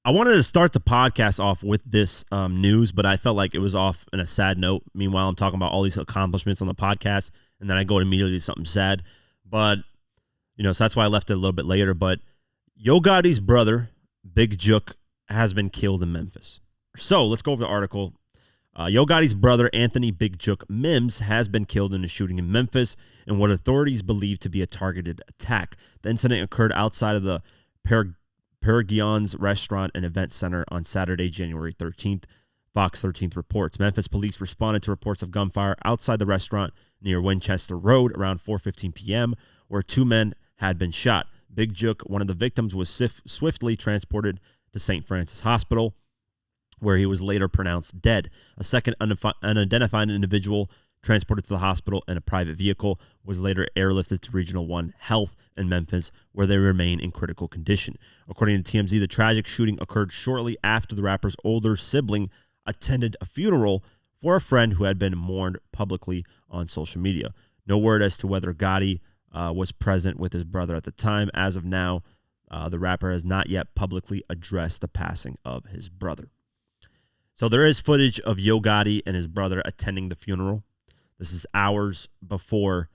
I wanted to start the podcast off with this news, but I felt like it was off in a sad note. Meanwhile, I'm talking about all these accomplishments on the podcast, and then I go immediately to something sad. But, so that's why I left it a little bit later. But Yo Gotti's brother, Big Juk, has been killed in Memphis. So let's go over the article. Yo Gotti's brother, Anthony Big Juk Mims, has been killed in a shooting in Memphis in what authorities believe to be a targeted attack. The incident occurred outside of the Perigion's Restaurant and Event Center on Saturday, January 13th. Fox 13th reports. Memphis police responded to reports of gunfire outside the restaurant near Winchester Road around 4:15 p.m., where two men had been shot. Big Juk, one of the victims, was swiftly transported to St. Francis Hospital, where he was later pronounced dead. A second unidentified individual transported to the hospital in a private vehicle was later airlifted to Regional 1 Health in Memphis, where they remain in critical condition. According to TMZ, the tragic shooting occurred shortly after the rapper's older sibling attended a funeral for a friend who had been mourned publicly on social media. No word as to whether Gotti was present with his brother at the time. As of now, the rapper has not yet publicly addressed the passing of his brother. So there is footage of Yo Gotti and his brother attending the funeral. This is hours before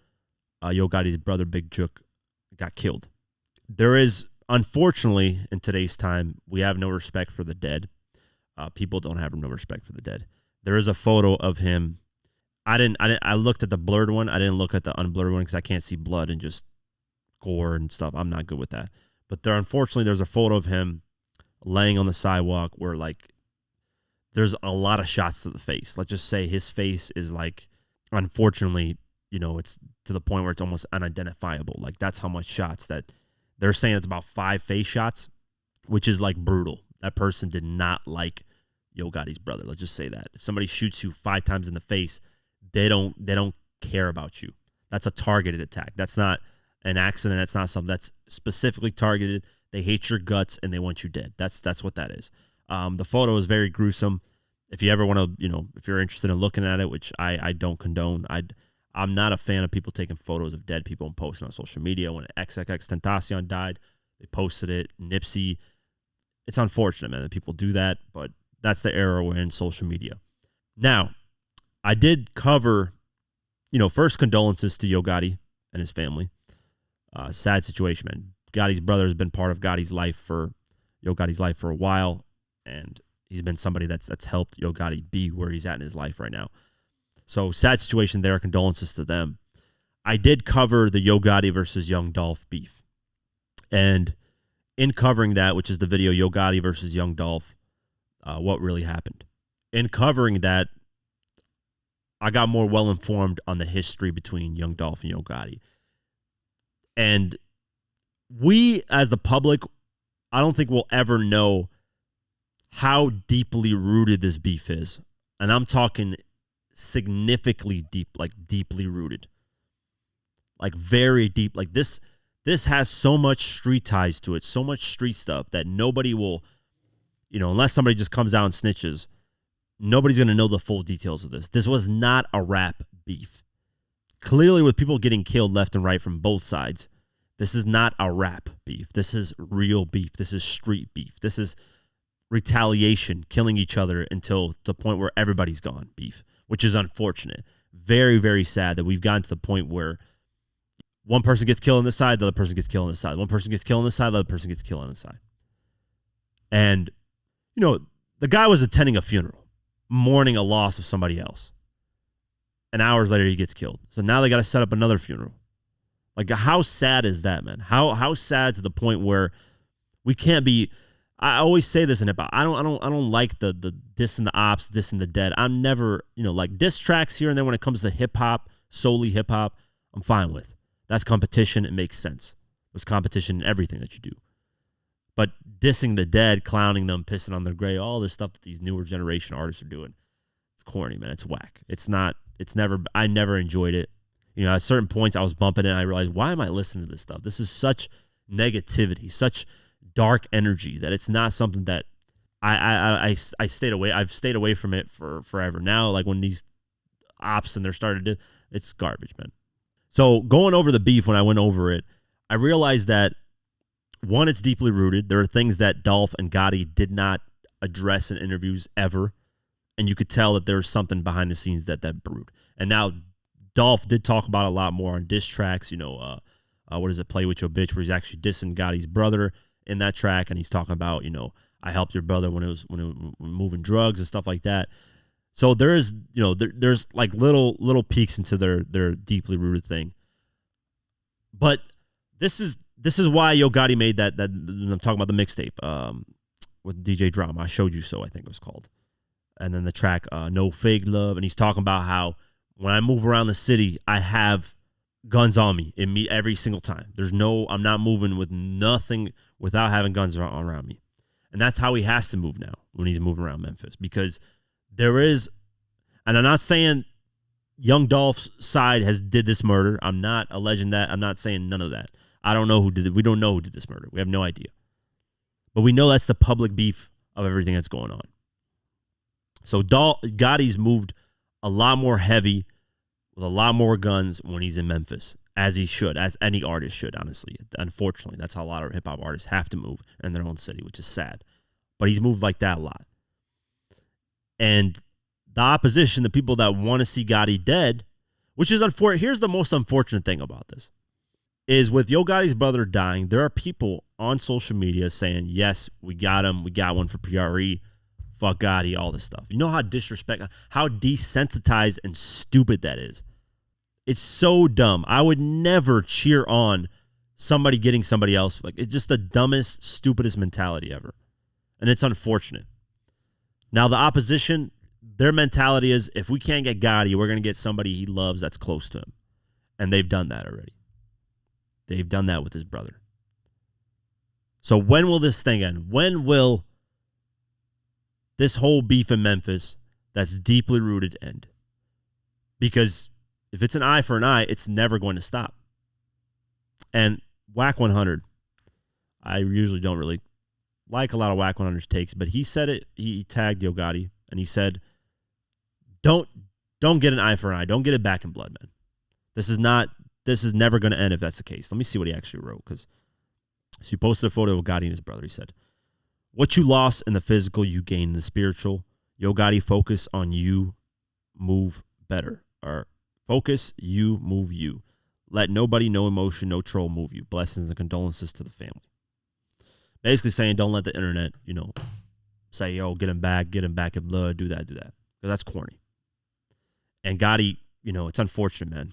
Yo Gotti's brother, Big Juk, got killed. There is, unfortunately, in today's time, we have no respect for the dead. People don't have no respect for the dead. There is a photo of him. I looked at the blurred one. I didn't look at the unblurred one because I can't see blood and just gore and stuff. I'm not good with that. But unfortunately, there's a photo of him laying on the sidewalk where, there's a lot of shots to the face. Let's just say his face is unfortunately, it's to the point where it's almost unidentifiable. That's how much shots that they're saying. It's about 5 face shots, which is brutal. That person did not like Yo Gotti's brother. Let's just say that. If somebody shoots you 5 times in the face, they don't care about you. That's a targeted attack. That's not an accident. That's not something that's specifically targeted. They hate your guts and they want you dead. That's what that is. The photo is very gruesome. If you ever want to, if you're interested in looking at it, which I don't condone, I'm not a fan of people taking photos of dead people and posting on social media. When XXXTentacion died, they posted it. Nipsey, it's unfortunate, man, that people do that, but that's the era we're in, social media. Now, I did cover, first condolences to Yo Gotti and his family. Sad situation, man. Gotti's brother has been part of Yo Gotti's life for a while, and he's been somebody that's helped Yo Gotti be where he's at in his life right now. So sad situation there. Condolences to them. I did cover the Yo Gotti versus Young Dolph beef. And in covering that, which is the video Yo Gotti versus Young Dolph, what really happened. In covering that, I got more well-informed on the history between Young Dolph and Yo Gotti. And we, as the public, I don't think we'll ever know how deeply rooted this beef is. And I'm talking significantly deep, deeply rooted. Very deep. This has so much street ties to it, so much street stuff that nobody will, unless somebody just comes out and snitches, nobody's going to know the full details of this. This was not a rap beef. Clearly, with people getting killed left and right from both sides, this is not a rap beef. This is real beef. This is street beef. This is retaliation, killing each other until the point where everybody's gone beef, which is unfortunate. Very, very sad that we've gotten to the point where one person gets killed on this side, the other person gets killed on this side. One person gets killed on this side, the other person gets killed on this side. And, the guy was attending a funeral, mourning a loss of somebody else. And hours later, he gets killed. So now they got to set up another funeral. How sad is that, man? How sad to the point where we can't be. I always say this in hip hop. I don't like the dissing the ops, dissing the dead. I'm never, diss tracks here and there when it comes to hip hop, solely hip hop, I'm fine with. That's competition. It makes sense. There's competition in everything that you do. But dissing the dead, clowning them, pissing on their grave, all this stuff that these newer generation artists are doing, it's corny, man. It's whack. I never enjoyed it. At certain points I was bumping it and I realized, why am I listening to this stuff? This is such negativity, such dark energy that it's not something that I stayed away. I've stayed away from it for forever. Now, when these ops and they're started to, it's garbage, man. So going over the beef, when I went over it, I realized that one, it's deeply rooted. There are things that Dolph and Gotti did not address in interviews ever, and you could tell that there was something behind the scenes that brewed. And now Dolph did talk about a lot more on diss tracks. What is it, Play With Your Bitch, where he's actually dissing Gotti's brother in that track, and he's talking about, I helped your brother when it was moving drugs and stuff like that. So there is, there's like little peeks into their deeply rooted thing. But this is why Yo Gotti made that I'm talking about the mixtape with DJ Drama. I Showed You So, I think it was called. And then the track No Fake Love, and he's talking about how when I move around the city, I have guns on me every single time. I'm not moving with nothing without having guns around me. And that's how he has to move now when he's moving around Memphis, because there is, and I'm not saying Young Dolph's side did this murder. I'm not alleging that. I'm not saying none of that. I don't know who did it. We don't know who did this murder. We have no idea. But we know that's the public beef of everything that's going on. So Gotti's moved a lot more heavy with a lot more guns when he's in Memphis, as he should, as any artist should, honestly. Unfortunately, that's how a lot of hip-hop artists have to move in their own city, which is sad. But he's moved like that a lot. And the opposition, the people that want to see Gotti dead, which is unfortunate. Here's the most unfortunate thing about this, is with Yo Gotti's brother dying, there are people on social media saying, yes, we got him. We got one for PRE. Fuck Gotti, all this stuff. You know how how desensitized and stupid that is. It's so dumb. I would never cheer on somebody getting somebody else. Like, it's just the dumbest, stupidest mentality ever. And it's unfortunate. Now, the opposition, their mentality is, if we can't get Gotti, we're going to get somebody he loves that's close to him. And they've done that already. They've done that with his brother. So when will this thing end? When will this whole beef in Memphis that's deeply rooted end? Because if it's an eye for an eye, it's never going to stop. And Whack 100, I usually don't really like a lot of Whack 100's takes, but he said it. He tagged Yo Gotti, and he said, "Don't get an eye for an eye. Don't get it back in blood, man. This is never going to end if that's the case." Let me see what he actually wrote, because he posted a photo of Gotti and his brother. He said, "What you lost in the physical, you gain in the spiritual. Yo Gotti, focus on you, move better. Or focus, you, move you. Let nobody, no emotion, no troll move you. Blessings and condolences to the family." Basically saying, don't let the internet, say, yo, get him back in blood, do that. Because that's corny. And Gotti, it's unfortunate, man.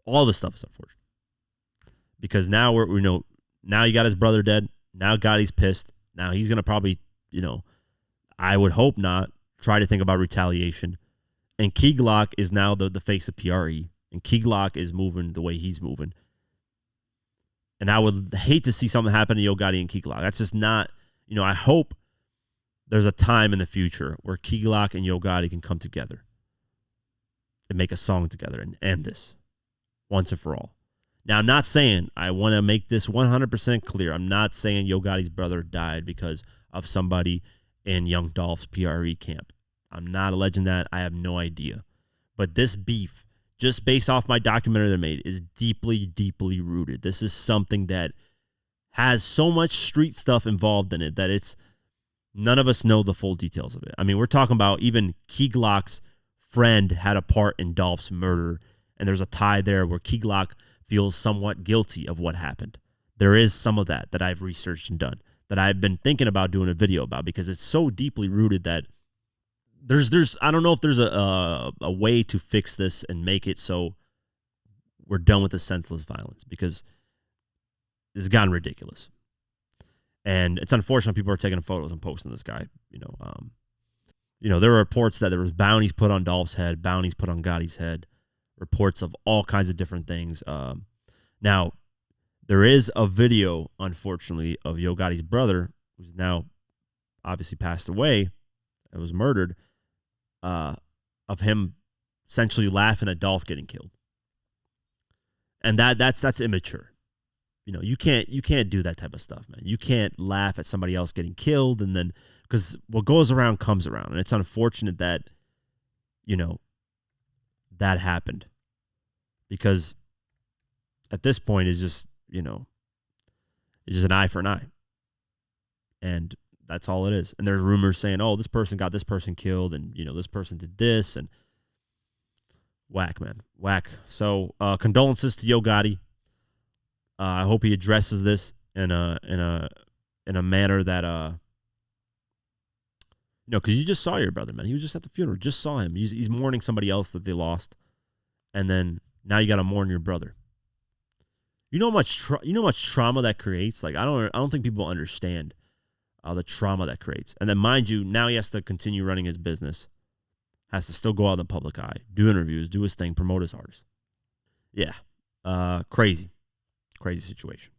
All this stuff is unfortunate. Because now now you got his brother dead. Now Gotti's pissed. Now he's going to probably, I would hope not, try to think about retaliation. And Key Glock is now the face of PRE. And Key Glock is moving the way he's moving. And I would hate to see something happen to Yo Gotti and Key Glock. That's just not, I hope there's a time in the future where Key Glock and Yo Gotti can come together and make a song together and end this once and for all. Now, I'm not saying, I want to make this 100% clear, I'm not saying Yo Gotti's brother died because of somebody in Young Dolph's PRE camp. I'm not alleging that. I have no idea. But this beef, just based off my documentary they made, is deeply, deeply rooted. This is something that has so much street stuff involved in it that none of us know the full details of it. I mean, we're talking about even Key Glock's friend had a part in Dolph's murder, and there's a tie there where Key Glock feels somewhat guilty of what happened. There is some of that I've researched and done, that I've been thinking about doing a video about, because it's so deeply rooted that there's I don't know if there's a way to fix this and make it so we're done with the senseless violence, because it's gotten ridiculous. And it's unfortunate people are taking photos and posting this guy. There were reports that there was bounties put on Dolph's head, bounties put on Gotti's head, reports of all kinds of different things. Now, there is a video, unfortunately, of Yo Gotti's brother, who's now obviously passed away and was murdered, of him essentially laughing at Dolph getting killed. And that's immature. You can't do that type of stuff, man. You can't laugh at somebody else getting killed, and then, because what goes around comes around. And it's unfortunate that, that happened. Because at this point is just, It's just an eye for an eye. And that's all it is. And there's rumors saying, oh, this person got this person killed, and this person did this, and whack, man. Whack. So condolences to Yo Gotti. I hope he addresses this in a manner that because you just saw your brother, man. He was just at the funeral. Just saw him. He's mourning somebody else that they lost, and then now you got to mourn your brother. You know how much trauma that creates. Like I don't think people understand the trauma that creates. And then mind you, now he has to continue running his business, has to still go out in the public eye, do interviews, do his thing, promote his artist. Yeah, crazy situation.